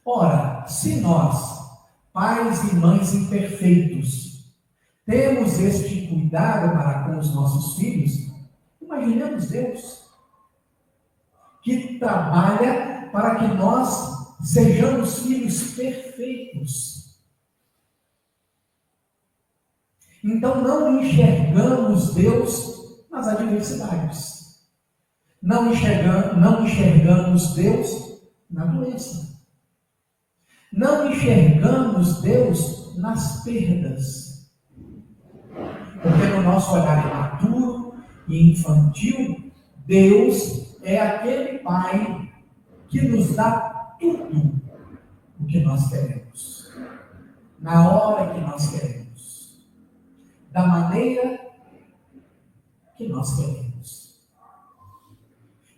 Ora, se nós, pais e mães imperfeitos, temos este cuidado para com os nossos filhos, imaginemos Deus, que trabalha para que nós sejamos filhos perfeitos. Então não enxergamos Deus nas adversidades. Não enxergamos Deus na doença. Não enxergamos Deus nas perdas. Porque no nosso olhar imaturo e infantil, Deus é aquele Pai que nos dá tudo o que nós queremos, na hora que nós queremos, da maneira que nós queremos.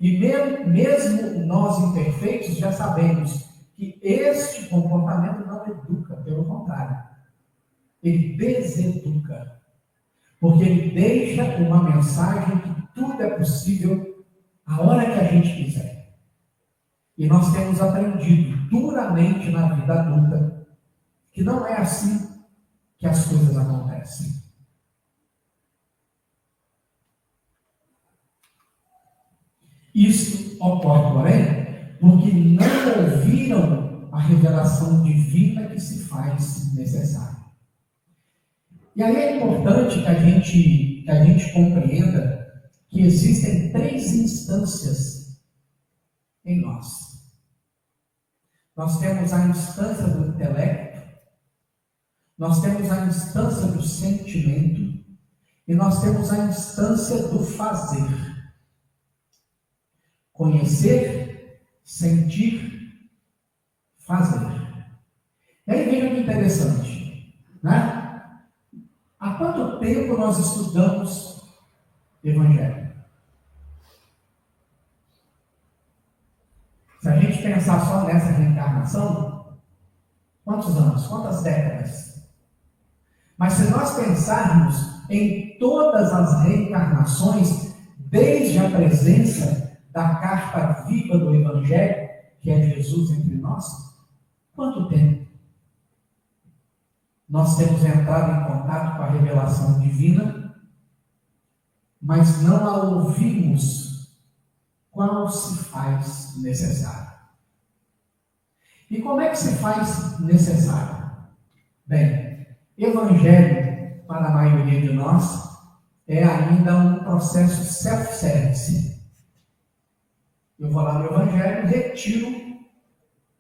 E mesmo nós imperfeitos já sabemos que este comportamento não educa, pelo contrário, ele deseduca, porque ele deixa uma mensagem que tudo é possível a hora que a gente quiser. E nós temos aprendido duramente na vida adulta que não é assim que as coisas acontecem. Isso ocorre, porém, porque não ouviram a revelação divina que se faz necessária. E aí é importante que a gente compreenda que existem 3 instâncias em nós. Nós temos a instância do intelecto, nós temos a instância do sentimento e nós temos a instância do fazer. Conhecer, sentir, fazer. E aí veja que interessante, né? Há quanto tempo nós estudamos Evangelho? Se a gente pensar só nessa reencarnação, quantos anos? Quantas décadas? Mas se nós pensarmos em todas as reencarnações, desde a presença da carta viva do Evangelho, que é Jesus entre nós, quanto tempo nós temos entrado em contato com a revelação divina, mas não a ouvimos qual se faz necessário. E como é que se faz necessário? Bem, Evangelho, para a maioria de nós, é ainda um processo self-service. Eu vou lá no Evangelho, retiro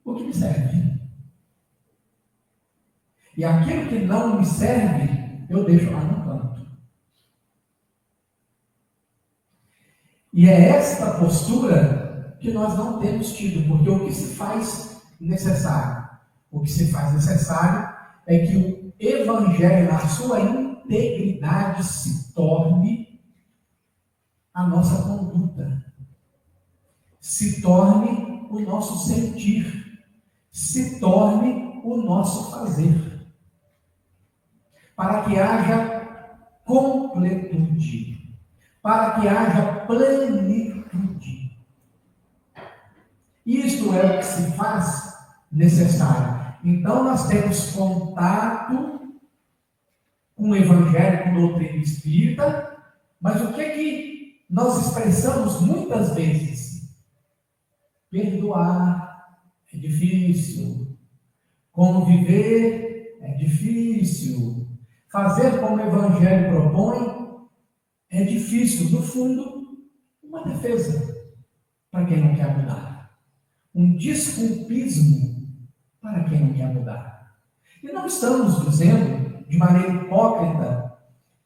o que me serve. E aquilo que não me serve, eu deixo lá no canto. E é esta postura que nós não temos tido, porque o que se faz necessário? O que se faz necessário é que o Evangelho, na sua integridade, se torne a nossa conduta, se torne o nosso sentir, se torne o nosso fazer, para que haja completude, para que haja plenitude. Isto é o que se faz necessário. Então nós temos contato com o Evangelho, com a doutrina espírita, mas o que é que nós expressamos muitas vezes? Perdoar é difícil, conviver é difícil, fazer como o Evangelho propõe é difícil. No fundo, uma defesa para quem não quer mudar, um desculpismo para quem não quer mudar. E não estamos dizendo de maneira hipócrita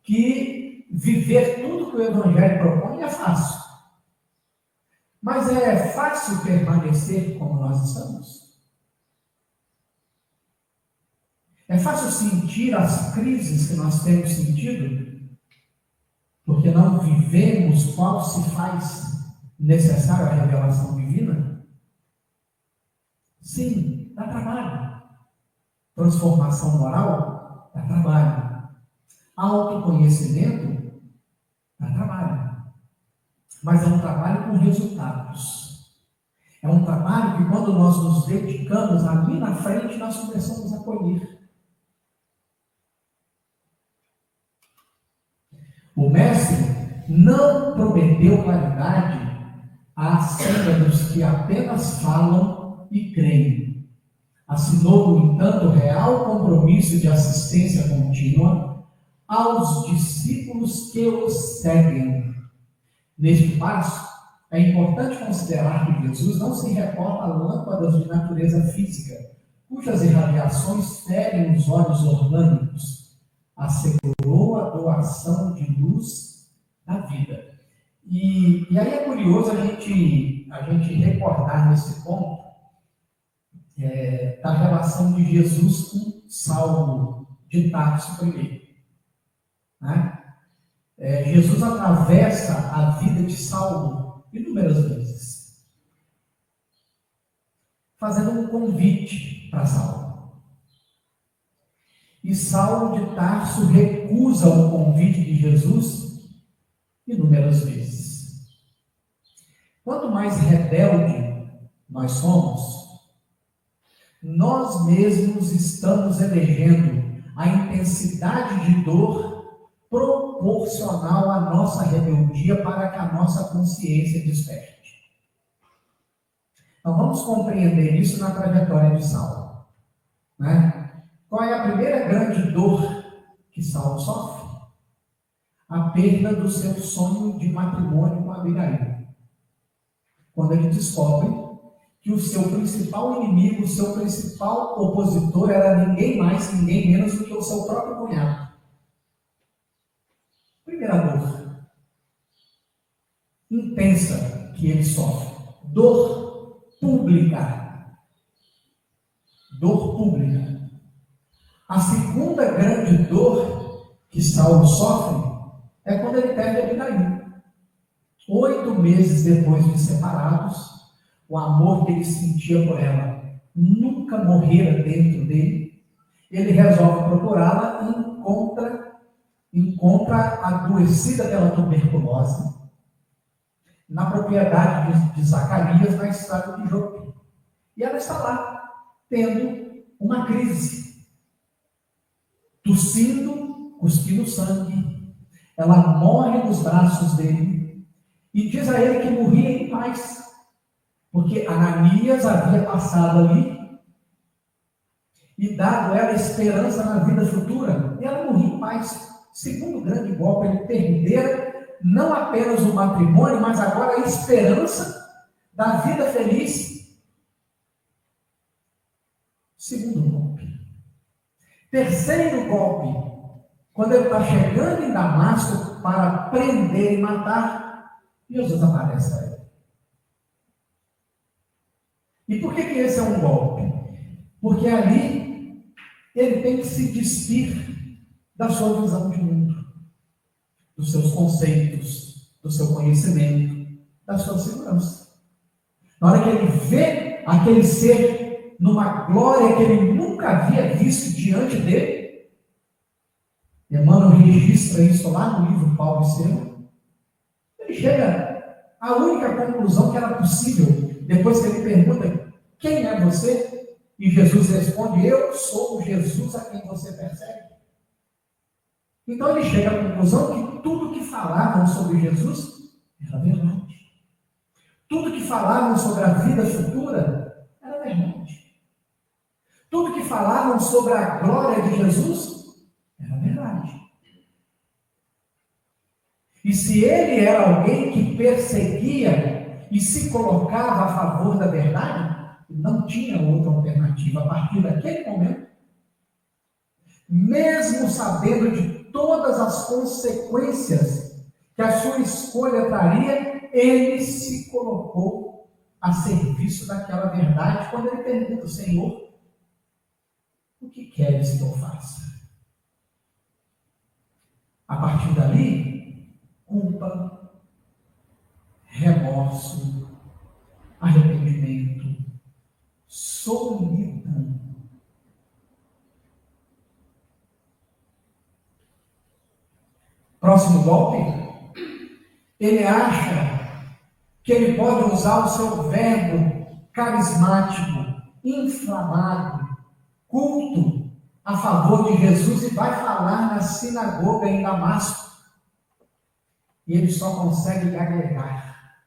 que viver tudo que o Evangelho propõe é fácil. Mas é fácil permanecer como nós estamos? É fácil sentir as crises que nós temos sentido? Porque não vivemos qual se faz necessária a revelação divina? Sim, dá trabalho. Transformação moral? Dá trabalho. Autoconhecimento? Dá trabalho. Mas é um trabalho com resultados. É um trabalho que, quando nós nos dedicamos, ali na frente nós começamos a colher. O mestre não prometeu claridade acerca dos que apenas falam e creem. Assinou, no entanto, real compromisso de assistência contínua aos discípulos que os seguem. Neste passo, é importante considerar que Jesus não se reporta a lâmpadas de natureza física, cujas irradiações ferem os olhos orgânicos. Assegurou a doação de luz da vida. E aí é curioso a gente recordar nesse ponto da relação de Jesus com Saulo de Tarso I. Né? Jesus atravessa a vida de Saulo inúmeras vezes, fazendo um convite para Saulo. E Saulo de Tarso recusa o convite de Jesus inúmeras vezes. Quanto mais rebelde nós somos, nós mesmos estamos elegendo a intensidade de dor proporcional à nossa rebeldia para que a nossa consciência desperte. Então vamos compreender isso na trajetória de Saulo. Né? Qual é a primeira grande dor que Saulo sofre? A perda do seu sonho de matrimônio com Abigail. Quando ele descobre que o seu principal inimigo, o seu principal opositor era ninguém mais, ninguém menos do que o seu próprio cunhado. Primeira dor intensa que ele sofre. Dor pública. Dor pública. A segunda grande dor que Saulo sofre é quando ele perde Abigail. 8 meses depois de separados, o amor que ele sentia por ela nunca morrera dentro dele. Ele resolve procurá-la e encontra adoecida pela tuberculose na propriedade de Zacarias, na estrada de Jope. E ela está lá, tendo uma crise, tossindo, cuspindo sangue. Ela morre nos braços dele e diz a ele que morria em paz, porque Ananias havia passado ali e dado a ela esperança na vida futura, e ela morria em paz. Segundo grande golpe, ele perdera não apenas o matrimônio, mas agora a esperança da vida feliz. Segundo golpe. Terceiro golpe, quando ele está chegando em Damasco para prender e matar, Jesus aparece a ele. E por que esse é um golpe? Porque ali ele tem que se despir da sua visão de mundo, dos seus conceitos, do seu conhecimento, da sua segurança. Na hora que ele vê aquele ser numa glória que ele nunca havia visto diante dele, Emmanuel registra isso lá no livro Paulo e Estevão, ele chega à única conclusão que era possível, depois que ele pergunta: quem é você? E Jesus responde: eu sou o Jesus a quem você persegue. Então ele chega à conclusão que tudo que falavam sobre Jesus era verdade. Tudo que falavam sobre a vida futura era verdade. Tudo que falavam sobre a glória de Jesus era verdade. E se ele era alguém que perseguia e se colocava a favor da verdade, não tinha outra alternativa a partir daquele momento, mesmo sabendo de todas as consequências que a sua escolha traria, ele se colocou a serviço daquela verdade quando ele pergunta: Senhor, o que queres que eu faça? A partir dali, culpa, remorso, arrependimento, solidão. Próximo golpe, ele acha que ele pode usar o seu verbo carismático, inflamado, culto, a favor de Jesus e vai falar na sinagoga em Damasco. E ele só consegue gaguejar.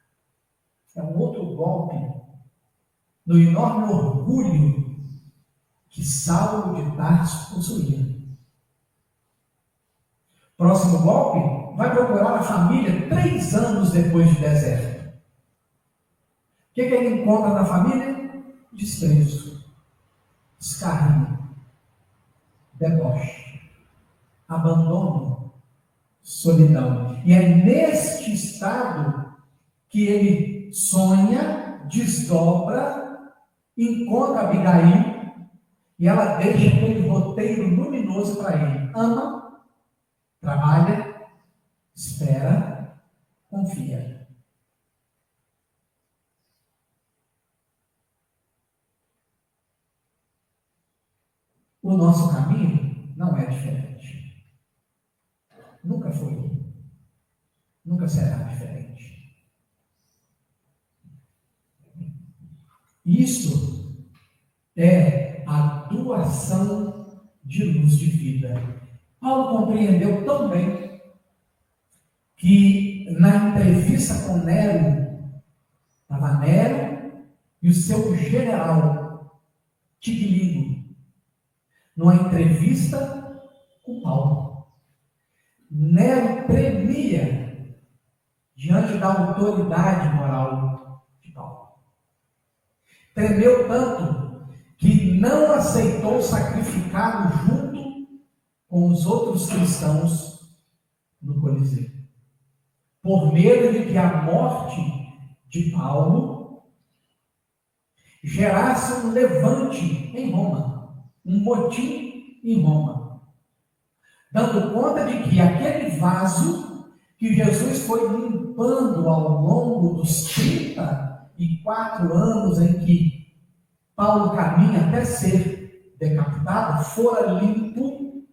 É um outro golpe no enorme orgulho que Saulo de Tarso possuía. Próximo golpe, vai procurar a família 3 anos depois de deserto. O que ele encontra na família? Desprezo, escárnio, deboche, abandono, solidão. E é neste estado que ele sonha, desdobra, encontra Abigail e ela deixa aquele roteiro luminoso para ele: ama, trabalha, espera, confia. O nosso caminho não é diferente. Nunca foi. Nunca será diferente. Isso é a doação de luz de vida. Paulo compreendeu tão bem que na entrevista com Nero, estava Nero e o seu general Tiglino, numa entrevista com Paulo. Nero tremia diante da autoridade moral de Paulo. Tremeu tanto que não aceitou sacrificá-lo junto com os outros cristãos no Coliseu, por medo de que a morte de Paulo gerasse um levante em Roma, um motim em Roma, dando conta de que aquele vaso que Jesus foi limpando ao longo dos 34 anos em que Paulo caminha até ser decapitado, fora limpo,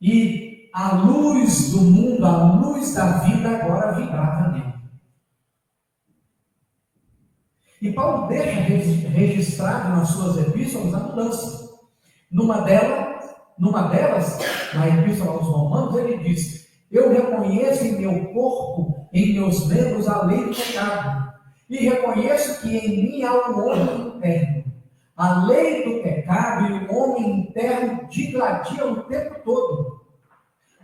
e a luz do mundo, a luz da vida agora vibrava nele. E Paulo deixa registrado nas suas epístolas a mudança. Numa delas, na epístola aos Romanos, ele diz: eu reconheço em meu corpo, em meus membros, a lei do pecado, e reconheço que em mim há um homem interno. A lei do pecado e o homem interno digladiam o tempo todo,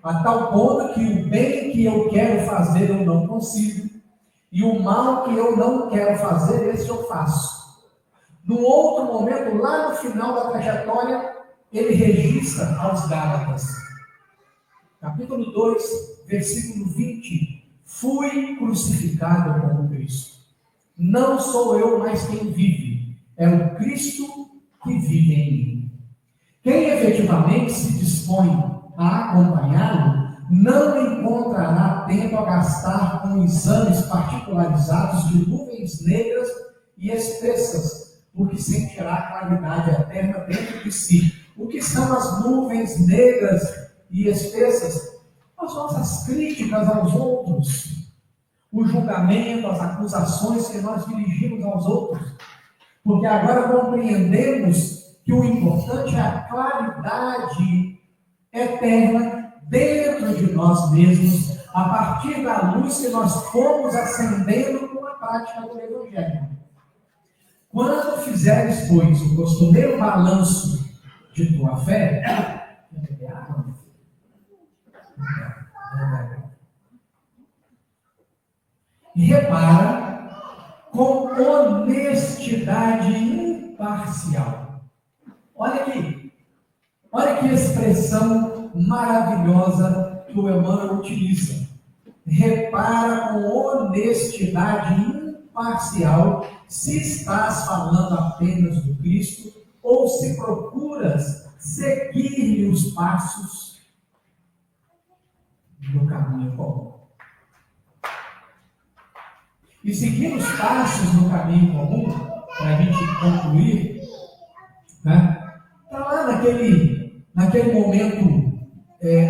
a tal ponto que o bem que eu quero fazer eu não consigo, e o mal que eu não quero fazer, esse eu faço. Num outro momento, lá no final da trajetória, ele registra aos Gálatas. Capítulo 2, versículo 20. Fui crucificado com Cristo. Não sou eu mais quem vive, é o Cristo que vive em mim. Quem efetivamente se dispõe a acompanhá-lo, não encontrará tempo a gastar com exames particularizados de nuvens negras e espessas, porque sentirá a claridade eterna dentro de si. O que são as nuvens negras e espessas? As nossas críticas aos outros, o julgamento, as acusações que nós dirigimos aos outros, porque agora compreendemos que o importante é a claridade eterna dentro de nós mesmos, a partir da luz que nós fomos acendendo com a prática do Evangelho. Quando fizeres, pois, o costumeiro balanço de tua fé, repara com honestidade imparcial. Olha aqui, olha que expressão maravilhosa que o Emmanuel utiliza. Repara com honestidade imparcial se estás falando apenas do Cristo ou se procuras seguir-lhe os passos no caminho comum. E seguir os passos no caminho comum, para a gente concluir, né? Está lá naquele momento,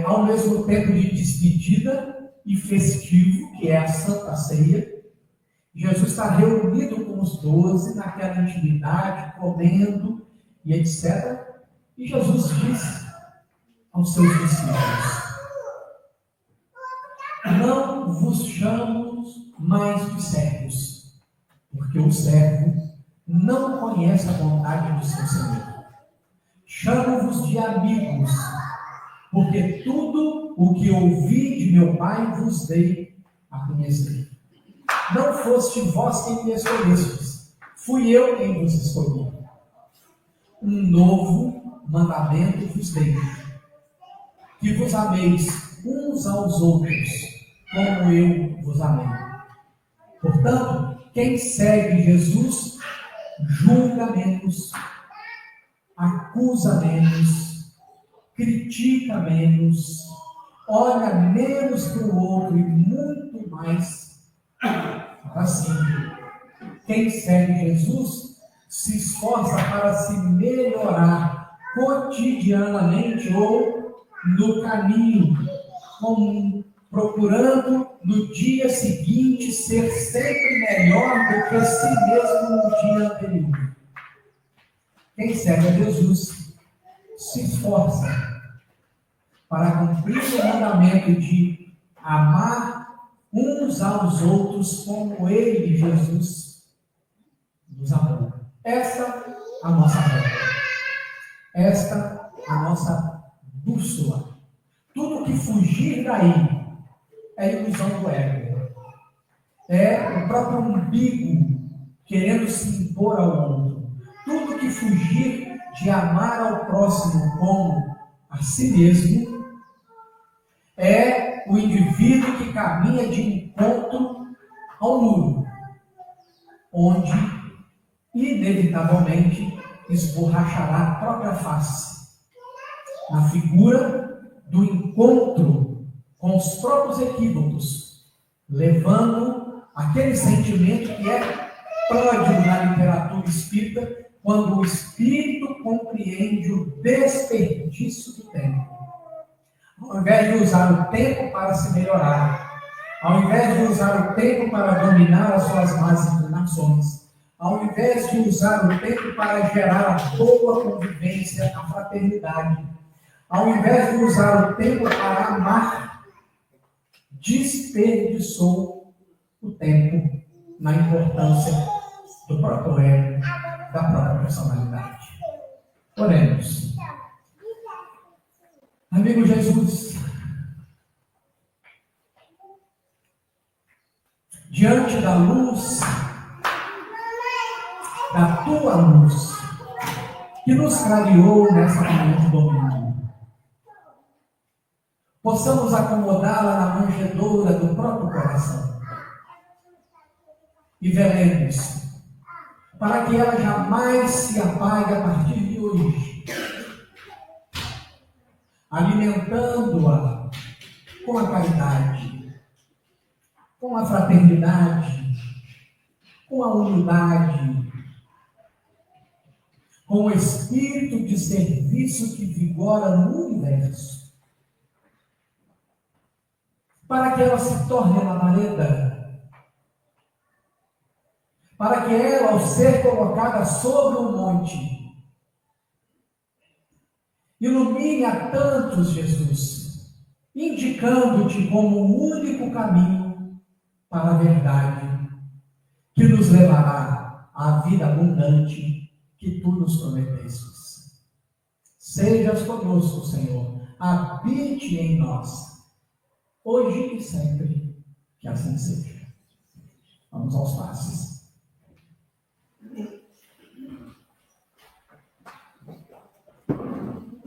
ao mesmo tempo de despedida e festivo, que é a Santa Ceia. Jesus está reunido com os 12 naquela intimidade, comendo e etc. E Jesus diz aos seus discípulos: não vos chamo mais de servos, porque o servo não conhece a vontade do seu Senhor. Chamo-vos de amigos, porque tudo o que ouvi de meu Pai vos dei a conhecer. Não foste vós quem me escolhestes, fui eu quem vos escolhi. Um novo mandamento vos dei, que vos ameis uns aos outros, como eu vos amei. Portanto, quem segue Jesus julga menos, acusa menos, critica menos, olha menos para o outro e muito mais para si. Quem segue Jesus se esforça para se melhorar cotidianamente ou no caminho comum, procurando no dia seguinte ser sempre melhor do que si mesmo no dia anterior. Quem segue a Jesus se esforça para cumprir o mandamento de amar uns aos outros como Ele, Jesus, nos amou. Esta a nossa regra. Esta a nossa bússola. Tudo que fugir daí é ilusão do ego. É o próprio umbigo querendo se impor ao outro. Tudo que fugir de amar ao próximo como a si mesmo é o indivíduo que caminha de encontro ao muro, onde inevitavelmente esborrachará a própria face, na figura do encontro com os próprios equívocos, levando aquele sentimento que é pródigo na literatura espírita, quando o espírito compreende o desperdício do tempo. Ao invés de usar o tempo para se melhorar, ao invés de usar o tempo para dominar as suas más inclinações, ao invés de usar o tempo para gerar a boa convivência, a fraternidade, ao invés de usar o tempo para amar, desperdiçou o tempo na importância do próprio ego, da própria personalidade. Oremos. Amigo Jesus, diante da luz da tua luz, que nos clareou nessa manhã de domingo. Possamos acomodá-la na manjedoura do próprio coração e velemos para que ela jamais se apague a partir de hoje, alimentando-a com a caridade, com a fraternidade, com a humildade, com o espírito de serviço que vigora no universo, para que ela se torne labareda, para que ela, ao ser colocada sobre um monte, ilumine a tantos, Jesus, indicando-te como o único caminho para a verdade, que nos levará à vida abundante que tu nos prometestes. Sejas conosco, Senhor, habite em nós, hoje e sempre, que assim seja. Vamos aos passos.